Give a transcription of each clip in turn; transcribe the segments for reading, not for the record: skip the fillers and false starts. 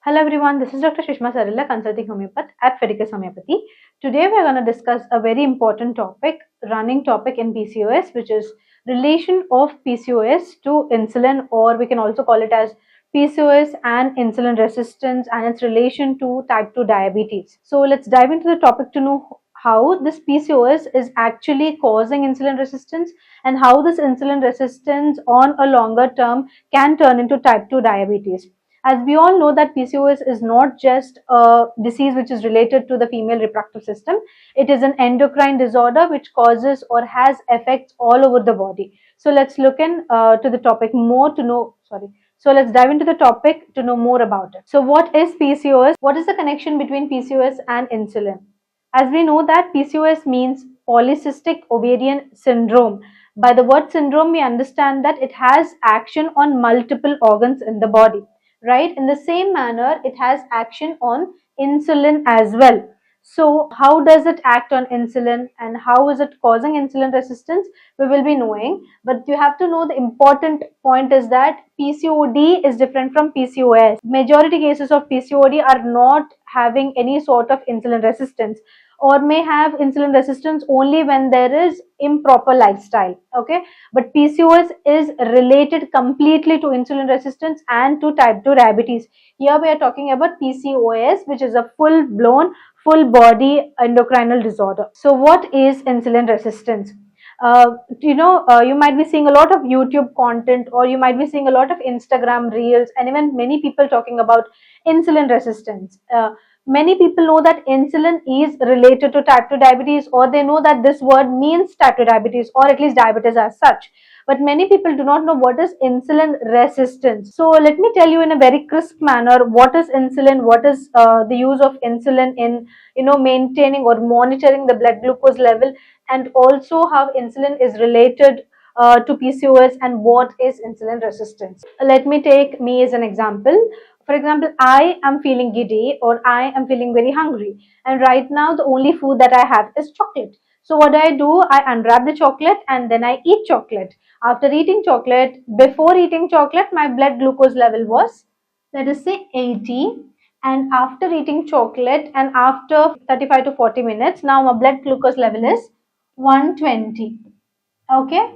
Hello everyone, this is Dr. Shishma Sarilla, consulting homeopath at Fidicus Homeopathy. Today we are going to discuss a very important topic, running topic in PCOS, which is relation of PCOS to insulin, or we can also call it as PCOS and insulin resistance and its relation to type 2 diabetes. So let's dive into the topic to know how this PCOS is actually causing insulin resistance and how this insulin resistance on a longer term can turn into type 2 diabetes. As we all know that PCOS is not just a disease which is related to the female reproductive system. It is an endocrine disorder which causes or has effects all over the body. So let's look in to the topic more to know, So let's dive into the topic to know more about it. So what is PCOS? What is the connection between PCOS and insulin? As we know that PCOS means Polycystic Ovarian Syndrome. By the word syndrome, we understand that it has action on multiple organs in the body. Right? In the same manner, it has action on insulin as well. So how does it act on insulin and how is it causing insulin resistance? We will be knowing, but you have to know the important point is that PCOD is different from PCOS. Majority cases of PCOD are not having any sort of insulin resistance, or may have insulin resistance only when there is improper lifestyle. Okay, but PCOS is related completely to insulin resistance and to type 2 diabetes. Here we are talking about PCOS, which is a full-blown, full-body endocrinal disorder. So what is insulin resistance? You might be seeing a lot of YouTube content, or you might be seeing a lot of Instagram reels, and even many people talking about insulin resistance. Many people know that insulin is related to type 2 diabetes, or they know that this word means type 2 diabetes, or at least diabetes as such. But many people do not know what is insulin resistance. So let me tell you in a very crisp manner what is insulin, what is the use of insulin in maintaining or monitoring the blood glucose level, and also how insulin is related to PCOS and what is insulin resistance. Let me take me as an example. For example, I am feeling giddy or I am feeling very hungry, and right now the only food that I have is chocolate. So what do? I unwrap the chocolate and then I eat chocolate. After eating chocolate, before eating chocolate, my blood glucose level was, let us say, 80. And after eating chocolate and after 35 to 40 minutes, now my blood glucose level is 120. Okay,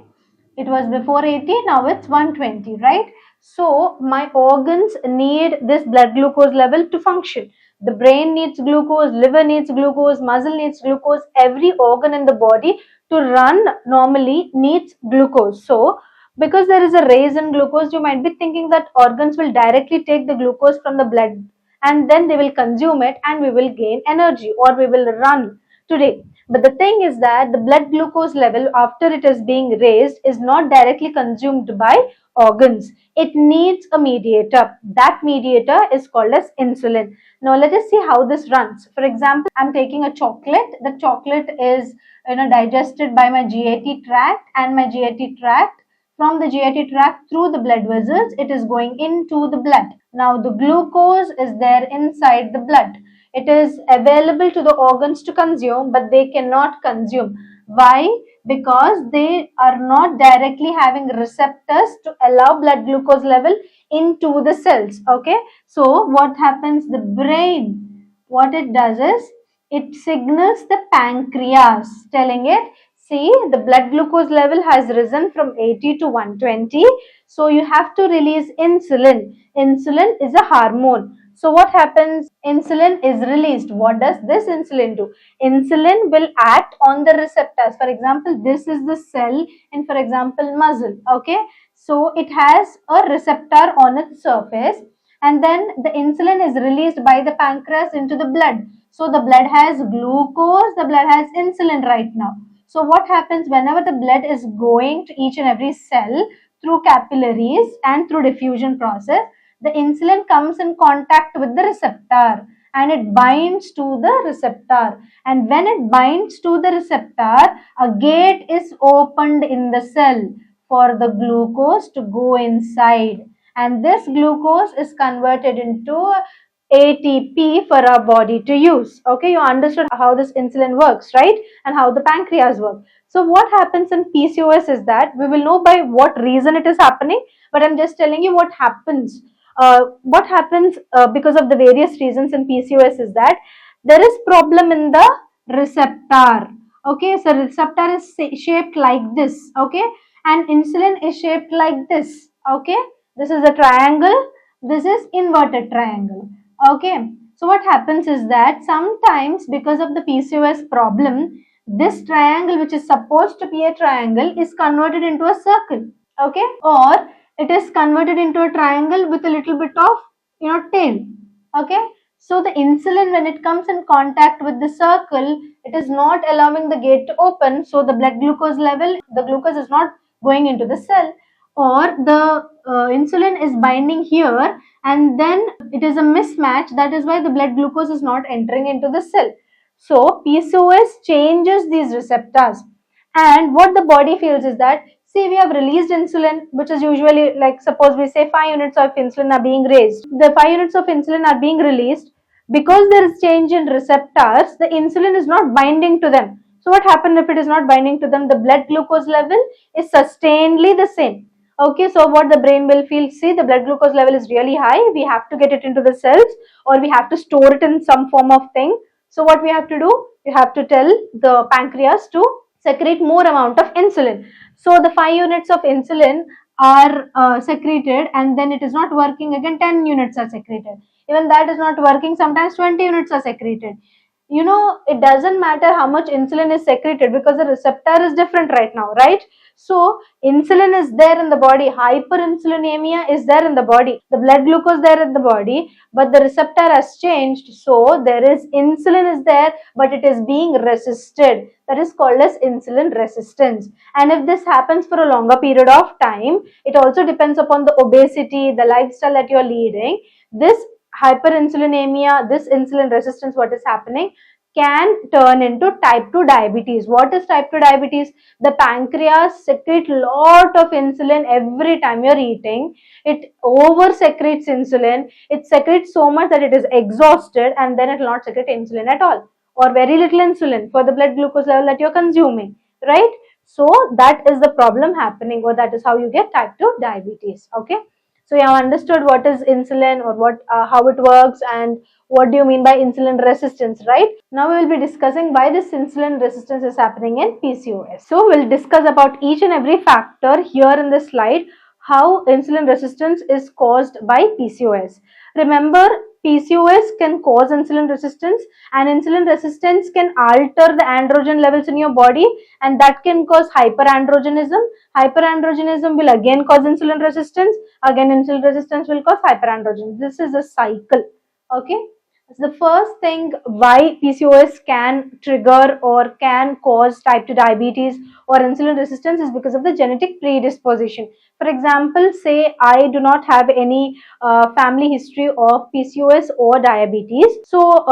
it was before 80, now it's 120, right? So my organs need this blood glucose level to function. The brain needs glucose, liver needs glucose, muscle needs glucose. Every organ in the body to run normally needs glucose. So because there is a raise in glucose, you might be thinking that organs will directly take the glucose from the blood and then they will consume it and we will gain energy or we will run today. But the thing is that the blood glucose level after it is being raised is not directly consumed by organs. It needs a mediator. That mediator is called as insulin. Now let us see how this runs. For example, I'm taking a chocolate. The chocolate is digested by my GIT tract, and my GIT tract, from the GIT tract through the blood vessels, it is going into the blood. Now the glucose is there inside the blood. It is available to the organs to consume, but they cannot consume. Why? Because they are not directly having receptors to allow blood glucose level into the cells. Okay, so what happens? The brain, what it does is it signals the pancreas, telling it, see, the blood glucose level has risen from 80 to 120, so you have to release insulin. Insulin is a hormone. So what happens? Insulin is released. What does this insulin do? Insulin will act on the receptors. For example, this is the cell in, for example, muscle. Okay, so it has a receptor on its surface, and then the insulin is released by the pancreas into the blood. So the blood has glucose, the blood has insulin right now. So what happens whenever the blood is going to each and every cell through capillaries and through diffusion process, the insulin comes in contact with the receptor and it binds to the receptor. And when it binds to the receptor, a gate is opened in the cell for the glucose to go inside. And this glucose is converted into ATP for our body to use. Okay, you understood how this insulin works, right? And how the pancreas works. So what happens in PCOS is that we will know by what reason it is happening, but I'm just telling you what happens. What happens because of the various reasons in PCOS is that there is problem in the receptor. Okay, so receptor is shaped like this. Okay, and insulin is shaped like this. Okay, this is a triangle, this is inverted triangle. Okay, so what happens is that sometimes because of the PCOS problem, this triangle which is supposed to be a triangle is converted into a circle. Okay, or it is converted into a triangle with a little bit of tail. Okay, so the insulin, when it comes in contact with the circle, it is not allowing the gate to open, so the blood glucose level, the glucose is not going into the cell, or the insulin is binding here and then it is a mismatch. That is why the blood glucose is not entering into the cell. So PCOS changes these receptors, and what the body feels is that, see, we have released insulin, which is usually, like, suppose we say 5 units of insulin are being raised. The 5 units of insulin are being released. Because there is change in receptors, the insulin is not binding to them. So what happens if it is not binding to them? The blood glucose level is sustainedly the same. Okay, so what the brain will feel, see, the blood glucose level is really high, we have to get it into the cells, or we have to store it in some form of thing. So what we have to do? We have to tell the pancreas to secrete more amount of insulin. So the 5 units of insulin are secreted, and then it is not working, again 10 units are secreted. Even that is not working, sometimes 20 units are secreted. It doesn't matter how much insulin is secreted because the receptor is different right now, right? So insulin is there in the body, hyperinsulinemia is there in the body, the blood glucose there in the body, but the receptor has changed, so there is insulin is there, but it is being resisted. That is called as insulin resistance. And if this happens for a longer period of time, it also depends upon the obesity, the lifestyle that you are leading. This hyperinsulinemia, this insulin resistance, what is happening, can turn into type 2 diabetes. What is type 2 diabetes? The pancreas secretes lot of insulin every time you're eating. It over secretes insulin. It secretes so much that it is exhausted, and then it will not secrete insulin at all, or very little insulin for the blood glucose level that you're consuming, right? So that is the problem happening, or that is how you get type 2 diabetes. Okay, so you have understood what is insulin, or how it works, and what do you mean by insulin resistance, right? Now we will be discussing why this insulin resistance is happening in PCOS. So we'll discuss about each and every factor here in this slide, how insulin resistance is caused by PCOS. Remember, PCOS can cause insulin resistance, and insulin resistance can alter the androgen levels in your body, and that can cause hyperandrogenism. Hyperandrogenism will again cause insulin resistance. Again, insulin resistance will cause hyperandrogenism. This is a cycle. Okay. So the first thing why PCOS can trigger or can cause type 2 diabetes or insulin resistance is because of the genetic predisposition. For example, say I do not have any family history of PCOS or diabetes. So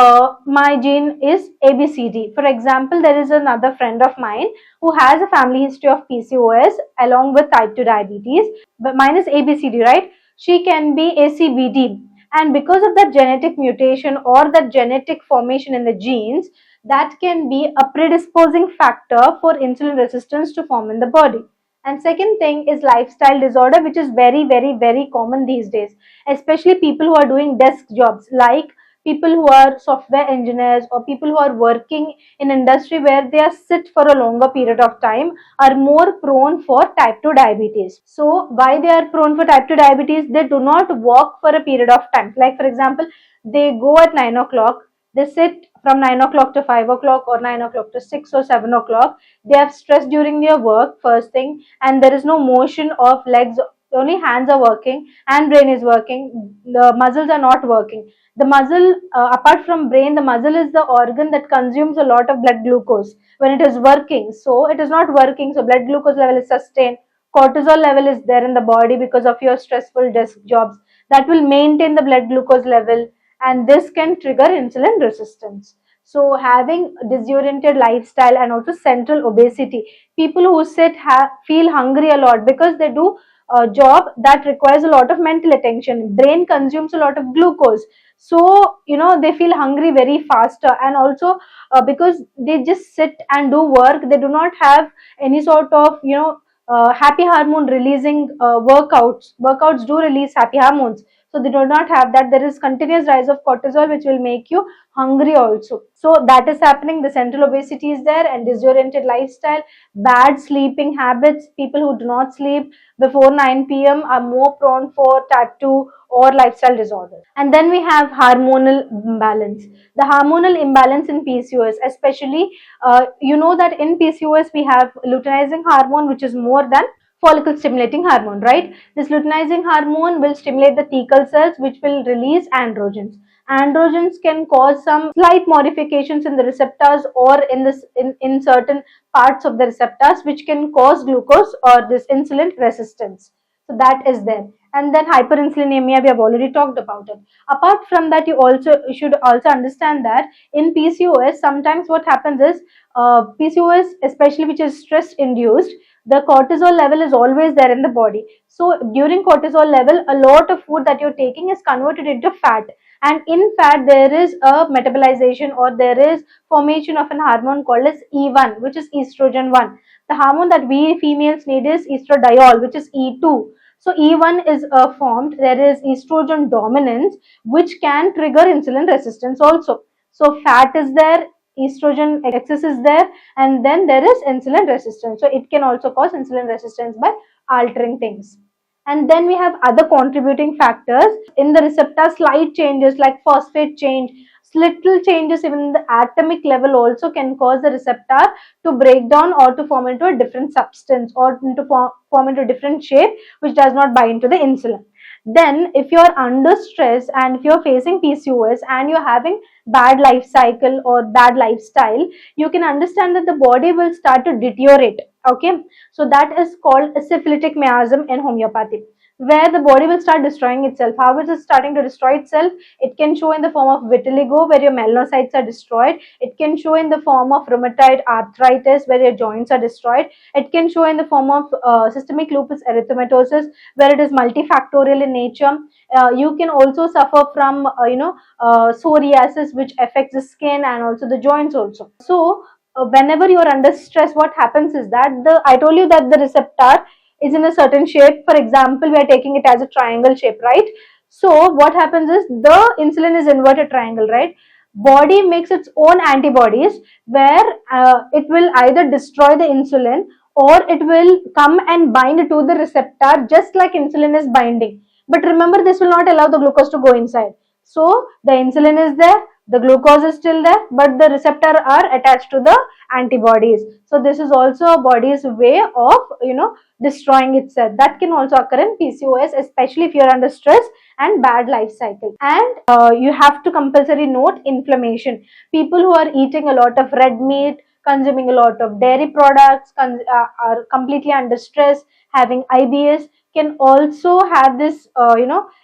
my gene is ABCD. For example, there is another friend of mine who has a family history of PCOS along with type 2 diabetes, but mine is ABCD, right? She can be ACBD. And because of that genetic mutation or that genetic formation in the genes, that can be a predisposing factor for insulin resistance to form in the body. And second thing is lifestyle disorder, which is very, very, very common these days, especially people who are doing desk jobs, like people who are software engineers or people who are working in industry where they are sit for a longer period of time are more prone for type 2 diabetes. So why they are prone for type 2 diabetes? They do not walk for a period of time. Like for example, they go at 9 o'clock, they sit from 9 o'clock to 5 o'clock or 9 o'clock to 6 or 7 o'clock. They have stress during their work, first thing, and there is no motion of legs, only hands are working and brain is working. The muscles are not working. The muscle, apart from brain, the muscle is the organ that consumes a lot of blood glucose when it is working. So it is not working, so blood glucose level is sustained. Cortisol level is there in the body because of your stressful desk jobs. That will maintain the blood glucose level, and this can trigger insulin resistance. So having disoriented lifestyle and also central obesity, people who sit feel hungry a lot because they do a job that requires a lot of mental attention. Brain consumes a lot of glucose, so they feel hungry very faster, and also because they just sit and do work, they do not have any sort of happy hormone releasing workouts do release happy hormones. So they do not have that. There is continuous rise of cortisol, which will make you hungry also. So that is happening. The central obesity is there, and disoriented lifestyle, bad sleeping habits. People who do not sleep before 9 p.m. are more prone for tattoo or lifestyle disorders. And then we have hormonal imbalance. The hormonal imbalance in PCOS, especially, you know that in PCOS we have luteinizing hormone, which is more than follicle stimulating hormone, right? This luteinizing hormone will stimulate the thecal cells, which will release androgens. Androgens can cause some slight modifications in the receptors or in certain parts of the receptors, which can cause glucose or this insulin resistance. So that is there. And then hyperinsulinemia, we have already talked about it. Apart from that, you should also understand that in PCOS, sometimes what happens is PCOS, especially which is stress induced, the cortisol level is always there in the body. So during cortisol level, a lot of food that you're taking is converted into fat, and in fat there is a metabolization, or there is formation of an hormone called as E1, which is estrogen 1. The hormone that we females need is estradiol, which is E2. So E1 is formed. There is estrogen dominance, which can trigger insulin resistance also. So fat is there, estrogen excess is there, and then there is insulin resistance. So it can also cause insulin resistance by altering things. And then we have other contributing factors in the receptor. Slight changes like phosphate change, little changes even in the atomic level also can cause the receptor to break down or to form into a different substance, or to form into a different shape which does not bind to the insulin. Then if you are under stress and if you are facing PCOS and you are having bad life cycle or bad lifestyle, you can understand that the body will start to deteriorate. Okay, so that is called a syphilitic miasm in homeopathy, where the body will start destroying itself. How is it starting to destroy itself? It can show in the form of vitiligo, where your melanocytes are destroyed. It can show in the form of rheumatoid arthritis, where your joints are destroyed. It can show in the form of systemic lupus erythematosus, where it is multifactorial in nature. You can also suffer from psoriasis, which affects the skin and also the joints also. So whenever you are under stress, what happens is that I told you that the receptor is in a certain shape. For example, we are taking it as a triangle shape, right? So what happens is the insulin is inverted triangle, right? Body makes its own antibodies, where it will either destroy the insulin, or it will come and bind to the receptor just like insulin is binding. But remember, this will not allow the glucose to go inside. So the insulin is there, the glucose is still there, but the receptor are attached to the antibodies. So this is also a body's way of destroying itself. That can also occur in PCOS, especially if you are under stress and bad life cycle. And you have to compulsory note inflammation. People who are eating a lot of red meat, consuming a lot of dairy products, are completely under stress, having IBS, can also have this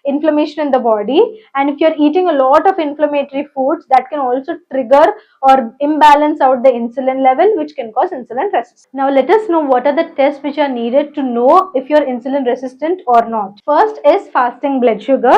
inflammation in the body. And if you're eating a lot of inflammatory foods, that can also trigger or imbalance out the insulin level, which can cause insulin resistance. Now let us know what are the tests which are needed to know if you're insulin resistant or not. First is fasting blood sugar.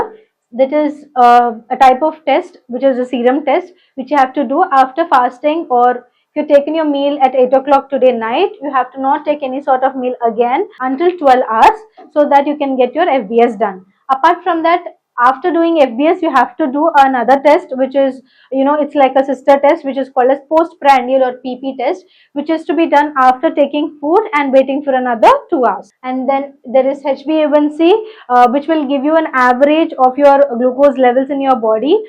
That is a type of test, which is a serum test, which you have to do after fasting, or if you're taking your meal at 8 o'clock today night, you have to not take any sort of meal again until 12 hours, so that you can get your FBS done. Apart from that, after doing FBS, you have to do another test, which is, it's like a sister test, which is called as postprandial or PP test, which is to be done after taking food and waiting for another 2 hours. And then there is HbA1c, which will give you an average of your glucose levels in your body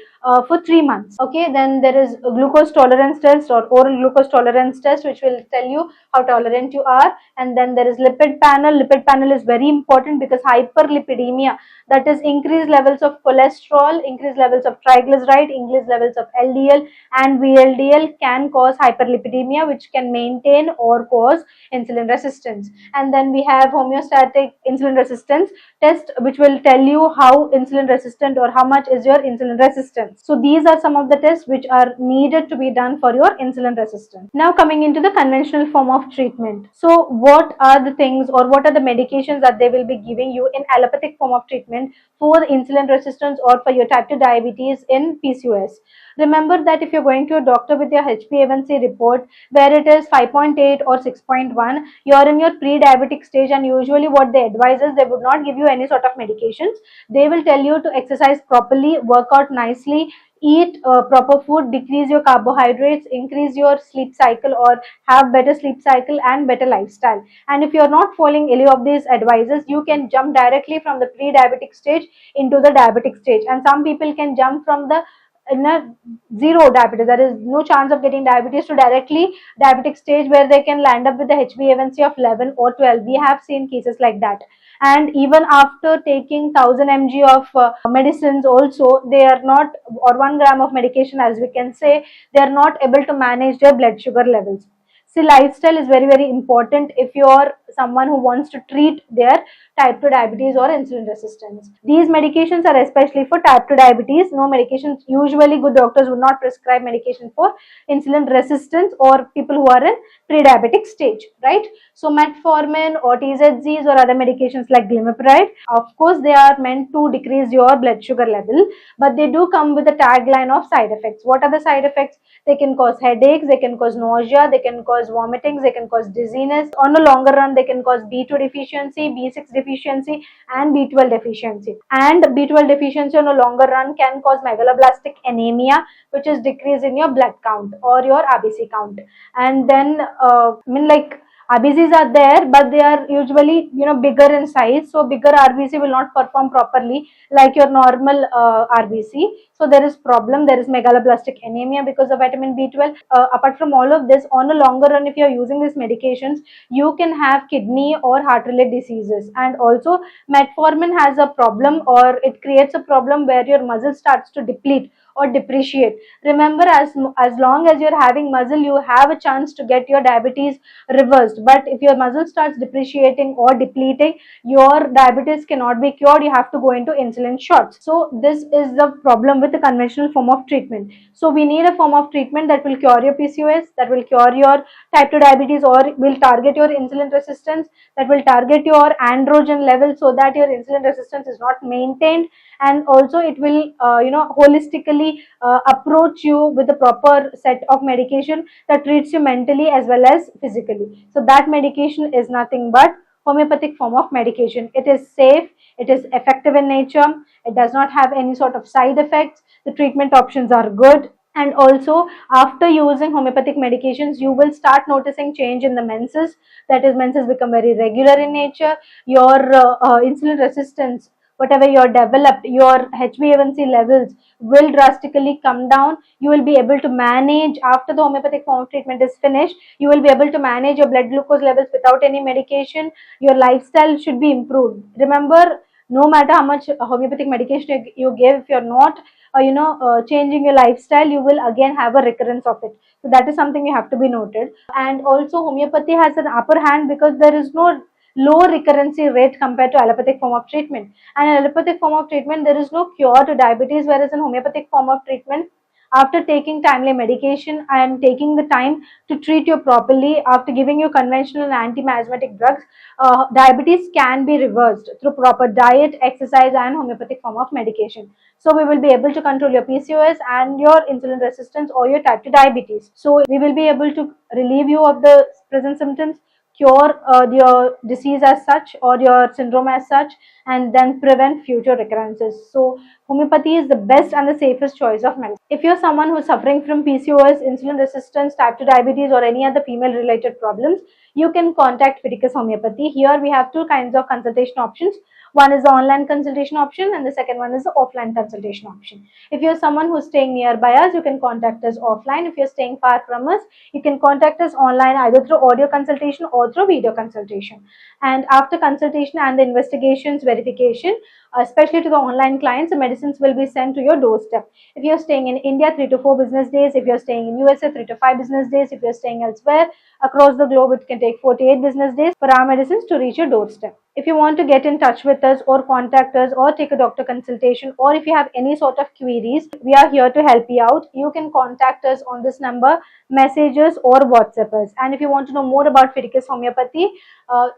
for 3 months. Okay, then there is a glucose tolerance test or oral glucose tolerance test, which will tell you how tolerant you are. And then there is lipid panel. Lipid panel is very important because hyperlipidemia, that is increased levels of cholesterol, increased levels of triglyceride, increased levels of LDL and VLDL, can cause hyperlipidemia, which can maintain or cause insulin resistance. And then we have homeostatic insulin resistance test, which will tell you how insulin resistant or how much is your insulin resistance. So these are some of the tests which are needed to be done for your insulin resistance. Now coming into the conventional form of treatment. So what are the things, or what are the medications that they will be giving you in allopathic form of treatment for insulin insulin resistance or for your type 2 diabetes in PCOS. Remember that if you're going to a doctor with your HbA1c report where it is 5.8 or 6.1, you're in your pre-diabetic stage, and usually what they advise is they would not give you any sort of medications. They will tell you to exercise properly, work out nicely, eat proper food, decrease your carbohydrates, increase your sleep cycle or have better sleep cycle and better lifestyle. And if you're not following any of these advices, you can jump directly from the pre-diabetic stage into the diabetic stage. And some people can jump from the in a zero diabetes, there is no chance of getting diabetes, to directly diabetic stage where they can land up with the HbA1c of 11 or 12. We have seen cases like that. And even after taking 1000 mg of medicines also, they are not, or 1 gram of medication as we can say, they are not able to manage their blood sugar levels. See, lifestyle is very, very important if you are someone who wants to treat their type 2 diabetes or insulin resistance. These medications are especially for type 2 diabetes. No medications, usually good doctors would not prescribe medication for insulin resistance or people who are in pre-diabetic stage, right? So metformin or TZZs or other medications like glimepiride, of course they are meant to decrease your blood sugar level, but they do come with a tagline of side effects. What are the side effects? They can cause headaches, they can cause nausea, they can cause vomitings, they can cause dizziness. On the longer run, they can cause B2 deficiency, B6 deficiency and B12 deficiency. And B12 deficiency on a longer run can cause megaloblastic anemia, which is decrease in your blood count or your RBC count. And then RBCs are there, but they are usually bigger in size, so bigger RBC will not perform properly like your normal RBC. So there is problem, there is megaloblastic anemia because of vitamin B12. Apart from all of this, on a longer run, if you are using these medications, you can have kidney or heart related diseases. And also metformin has a problem, or it creates a problem where your muscle starts to deplete or depreciate. Remember, as long as you're having muscle, you have a chance to get your diabetes reversed. But if your muscle starts depreciating or depleting, your diabetes cannot be cured. You have to go into insulin shots. So this is the problem with the conventional form of treatment. So we need a form of treatment that will cure your PCOS, that will cure your type 2 diabetes, or will target your insulin resistance, that will target your androgen level so that your insulin resistance is not maintained. And also it will holistically approach you with the proper set of medication that treats you mentally as well as physically. So that medication is nothing but homeopathic form of medication. It is safe, it is effective in nature, it does not have any sort of side effects, the treatment options are good. And also after using homeopathic medications, you will start noticing change in the menses. That is, menses become very regular in nature. Your insulin resistance, whatever you developed, your HbA1c levels will drastically come down. You will be able to manage, after the homeopathic form of treatment is finished, you will be able to manage your blood glucose levels without any medication. Your lifestyle should be improved. Remember, no matter how much homeopathic medication you give, if you're not changing your lifestyle, you will again have a recurrence of it. So that is something you have to be noted. And also homeopathy has an upper hand because there is no low recurrency rate compared to allopathic form of treatment. And in allopathic form of treatment, there is no cure to diabetes, whereas in homeopathic form of treatment, after taking timely medication and taking the time to treat you properly, after giving you conventional and anti-miasmatic drugs, diabetes can be reversed through proper diet, exercise and homeopathic form of medication. So we will be able to control your PCOS and your insulin resistance or your type 2 diabetes. So we will be able to relieve you of the present symptoms, cure your disease as such or your syndrome as such, and then prevent future recurrences. So homeopathy is the best and the safest choice of medicine. If you're someone who is suffering from PCOS, insulin resistance, type 2 diabetes or any other female related problems, you can contact Fidicus Homeopathy. Here we have two kinds of consultation options. One is the online consultation option and the second one is the offline consultation option. If you're someone who's staying nearby us, you can contact us offline. If you're staying far from us, you can contact us online either through audio consultation or through video consultation. And after consultation and the investigations verification, especially to the online clients, the medicines will be sent to your doorstep. If you're staying in India, 3 to 4 business days. If you're staying in USA, 3 to 5 business days. If you're staying elsewhere across the globe, it can take 48 business days for our medicines to reach your doorstep. If you want to get in touch with us or contact us or take a doctor consultation, or if you have any sort of queries, we are here to help you out. You can contact us on this number, messages or WhatsApp us. And if you want to know more about Fidicus Homeopathy,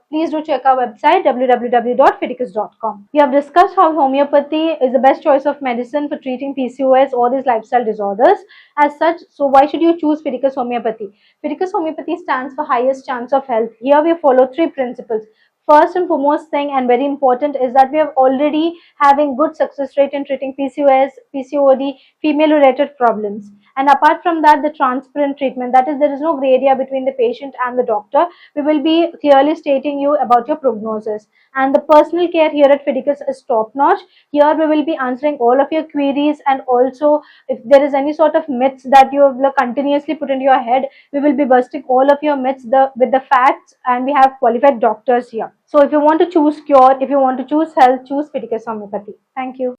please do check our website www.fidicus.com. We have discussed discussed how homeopathy is the best choice of medicine for treating PCOS or these lifestyle disorders. As such, so why should you choose Fidicus Homeopathy? Fidicus Homeopathy stands for highest chance of health. Here we follow three principles. First and foremost thing, and very important, is that we are already having good success rate in treating PCOS, PCOD, female related problems. And apart from that, the transparent treatment, that is, there is no gray area between the patient and the doctor. We will be clearly stating you about your prognosis. And the personal care here at Fidicus is top notch. Here we will be answering all of your queries, and also if there is any sort of myths that you have continuously put into your head, we will be busting all of your myths with the facts, and we have qualified doctors here. So if you want to choose cure, if you want to choose health, choose Fidicus Homeopathy. Thank you.